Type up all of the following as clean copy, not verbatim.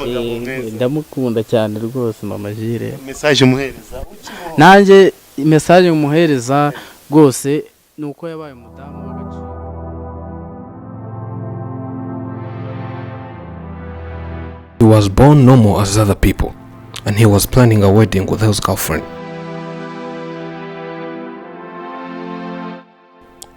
amagambo meza. Ndamukunda cyane rwose mama Jire. Message umuhereza Nanjye message umuhereza rwose nuko yabaye umudamu w'agaciro. He was born normal as other people, and he was planning a wedding with his girlfriend.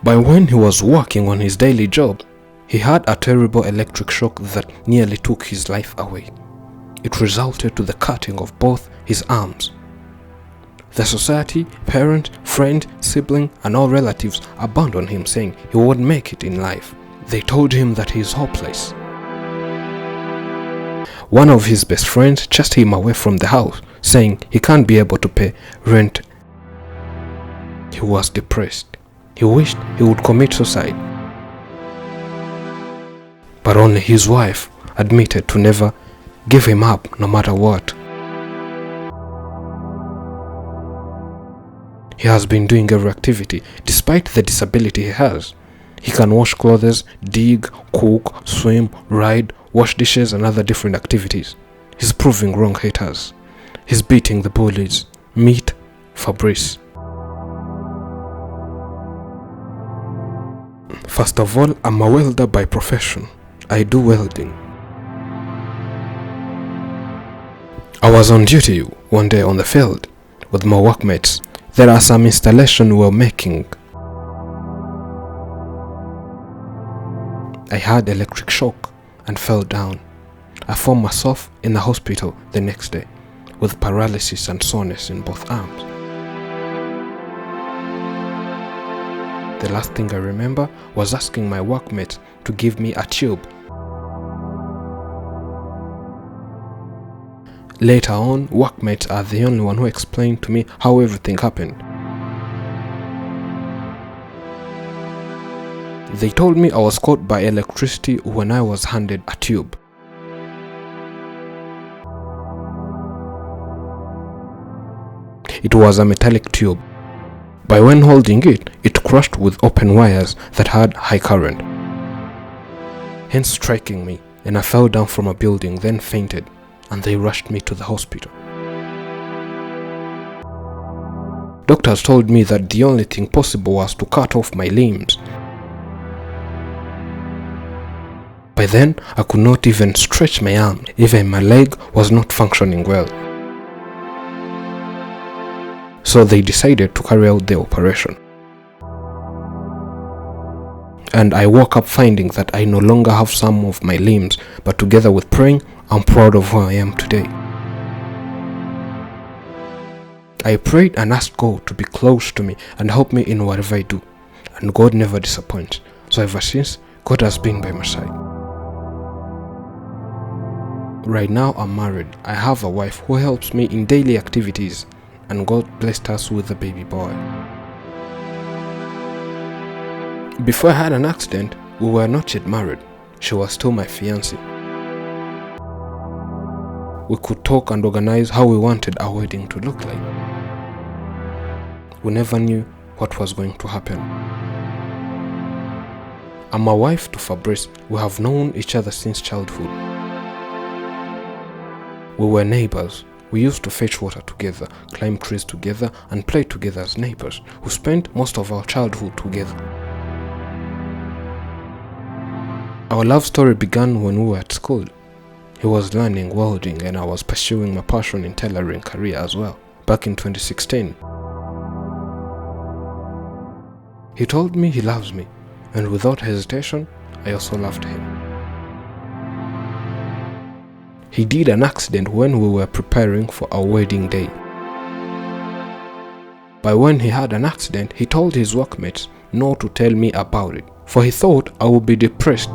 But when he was working on his daily job, he had a terrible electric shock that nearly took his life away. It resulted to the cutting of both his arms. The society, parent, friend, sibling, and all relatives abandoned him, saying he wouldn't make it in life. They told him that he is hopeless. One of his best friends chased him away from the house, saying he can't be able to pay rent. He was depressed. He wished he would commit suicide. But only his wife admitted to never give him up no matter what. He has been doing every activity despite the disability he has. He can wash clothes, dig, cook, swim, ride, wash dishes and other different activities. He's proving wrong haters. He's beating the bullies. Meet Fabrice. First of all, I'm a welder by profession. I do welding. I was on duty one day on the field with my workmates. There are some installation we were making. I had electric shock and fell down. I found myself in the hospital the next day with paralysis and soreness in both arms. The last thing I remember was asking my workmates to give me a tube. Later on, workmates are the only one who explained to me how everything happened. They told me I was caught by electricity when I was handed a tube. It was a metallic tube. But when holding it, it crushed with open wires that had high current, hence striking me, and I fell down from a building, then fainted, and they rushed me to the hospital. Doctors told me that the only thing possible was to cut off my limbs. By then, I could not even stretch my arm, even my leg was not functioning well. So they decided to carry out the operation. And I woke up finding that I no longer have some of my limbs, but together with praying, I'm proud of who I am today. I prayed and asked God to be close to me and help me in whatever I do. And God never disappoints. So ever since, God has been by my side. Right now I'm married. I have a wife who helps me in daily activities, and God blessed us with a baby boy. Before I had an accident, we were not yet married. She was still my fiancée. We could talk and organize how we wanted our wedding to look like. We never knew what was going to happen. I'm a wife to Fabrice. We have known each other since childhood. We were neighbors. We used to fetch water together, climb trees together, and play together as neighbors who spent most of our childhood together. Our love story began when we were at school. He was learning welding and I was pursuing my passion in tailoring career as well, back in 2016. He told me he loves me, and without hesitation, I also loved him. He did an accident when we were preparing for our wedding day. But when he had an accident, he told his workmates not to tell me about it, for he thought I would be depressed.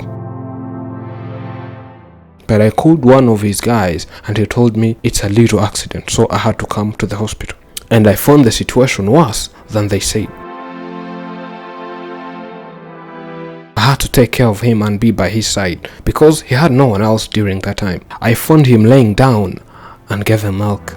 But I called one of his guys and he told me it's a little accident, so I had to come to the hospital. And I found the situation worse than they said. I had to take care of him and be by his side because he had no one else during that time. I found him laying down and gave him milk.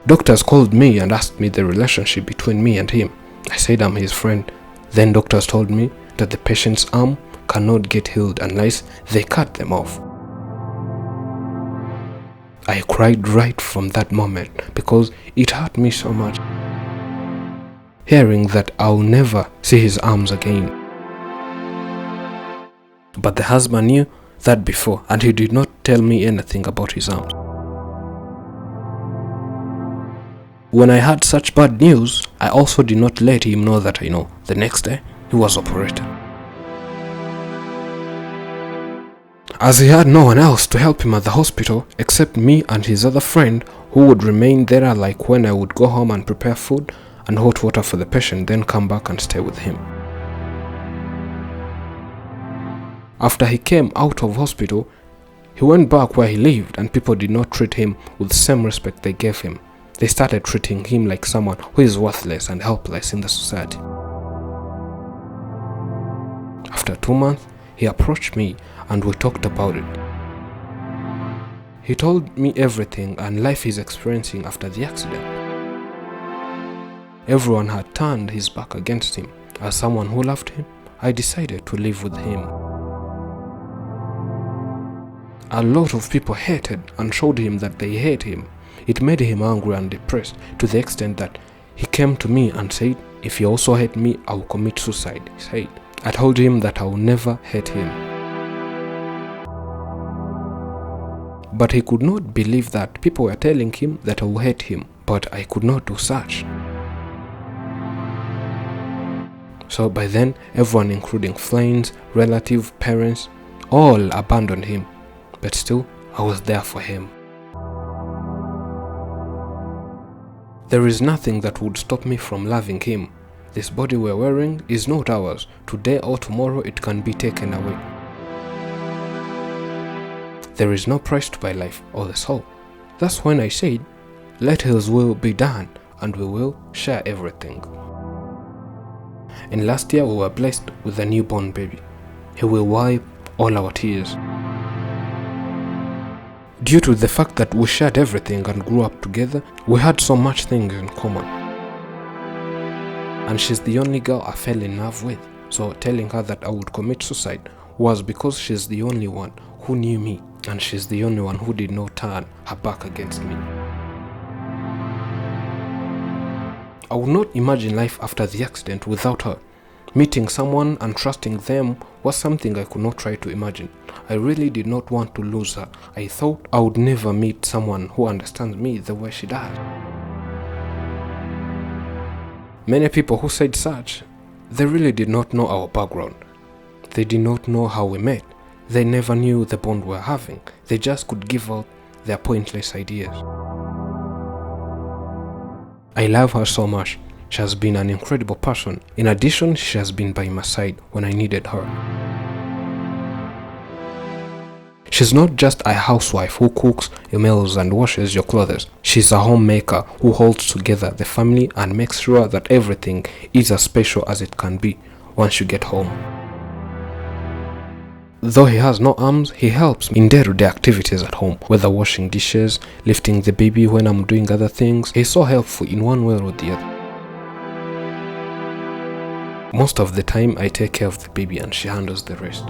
Doctors called me and asked me the relationship between me and him. I said I'm his friend. Then doctors told me that the patient's arm cannot get healed unless they cut them off. I cried right from that moment because it hurt me so much, hearing that I'll never see his arms again. But the husband knew that before, and he did not tell me anything about his arms. When I had such bad news, I also did not let him know that I know. The next day, he was operated. As he had no one else to help him at the hospital except me and his other friend, who would remain there, like when I would go home and prepare food and hot water for the patient, then come back and stay with him. After he came out of hospital, he went back where he lived, and people did not treat him with the same respect they gave him. They started treating him like someone who is worthless and helpless in the society. After 2 months, he approached me and we talked about it. He told me everything and life he's experiencing after the accident. Everyone had turned his back against him. As someone who loved him, I decided to live with him. A lot of people hated and showed him that they hate him. It made him angry and depressed to the extent that he came to me and said, "If you also hate me, I will commit suicide," he said. I told him that I will never hate him. But he could not believe that people were telling him that I will hate him, but I could not do such. So by then, everyone, including friends, relatives, parents, all abandoned him. But still, I was there for him. There is nothing that would stop me from loving him. This body we're wearing is not ours. Today or tomorrow it can be taken away. There is no price to buy life or the soul. That's when I said, let his will be done and we will share everything. And last year we were blessed with a newborn baby. He will wipe all our tears. Due to the fact that we shared everything and grew up together, we had so much things in common. And she's the only girl I fell in love with, so telling her that I would commit suicide was because she's the only one who knew me, and she's the only one who did not turn her back against me. I would not imagine life after the accident without her. Meeting someone and trusting them was something I could not try to imagine. I really did not want to lose her. I thought I would never meet someone who understands me the way she does. Many people who said such, they really did not know our background. They did not know how we met. They never knew the bond we were having. They just could give out their pointless ideas. I love her so much. She has been an incredible person. In addition, she has been by my side when I needed her. She's not just a housewife who cooks, emails, and washes your clothes. She's a homemaker who holds together the family and makes sure that everything is as special as it can be once you get home. Though he has no arms, he helps me in day-to-day activities at home, whether washing dishes, lifting the baby when I'm doing other things. He's so helpful in one way or the other. Most of the time, I take care of the baby and she handles the rest.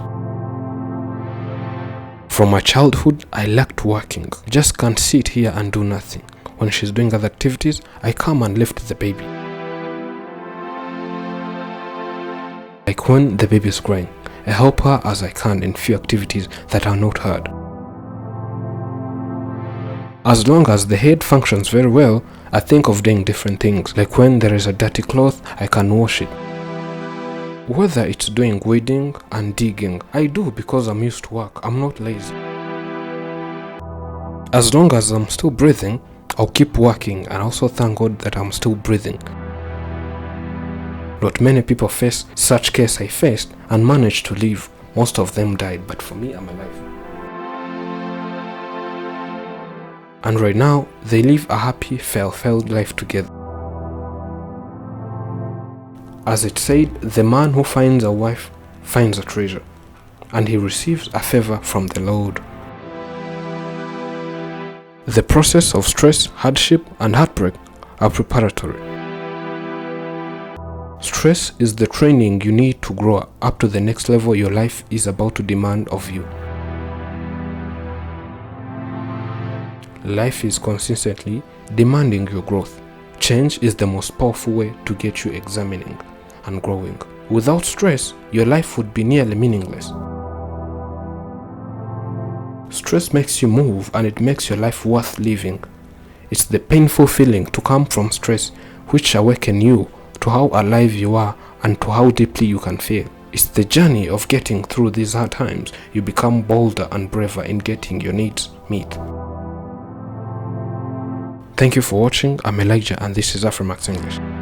From my childhood, I lacked working. I just can't sit here and do nothing. When she's doing other activities, I come and lift the baby. Like when the baby is crying, I help her as I can in few activities that are not hard. As long as the head functions very well, I think of doing different things. Like when there is a dirty cloth, I can wash it. Whether it's doing weeding and digging, I do because I'm used to work. I'm not lazy. As long as I'm still breathing, I'll keep working, and also thank God that I'm still breathing. Not many people face such case I faced and managed to live. Most of them died, but for me, I'm alive. And right now, they live a happy, fulfilled life together. As it said, the man who finds a wife finds a treasure, and he receives a favor from the Lord. The process of stress, hardship, and heartbreak are preparatory. Stress is the training you need to grow up to the next level your life is about to demand of you. Life is consistently demanding your growth. Change is the most powerful way to get you examining and growing. Without stress, your life would be nearly meaningless. Stress makes you move and it makes your life worth living. It's the painful feeling to come from stress which awakens you to how alive you are and to how deeply you can feel. It's the journey of getting through these hard times you become bolder and braver in getting your needs met. Thank you for watching. I'm Elijah and this is Afrimax English.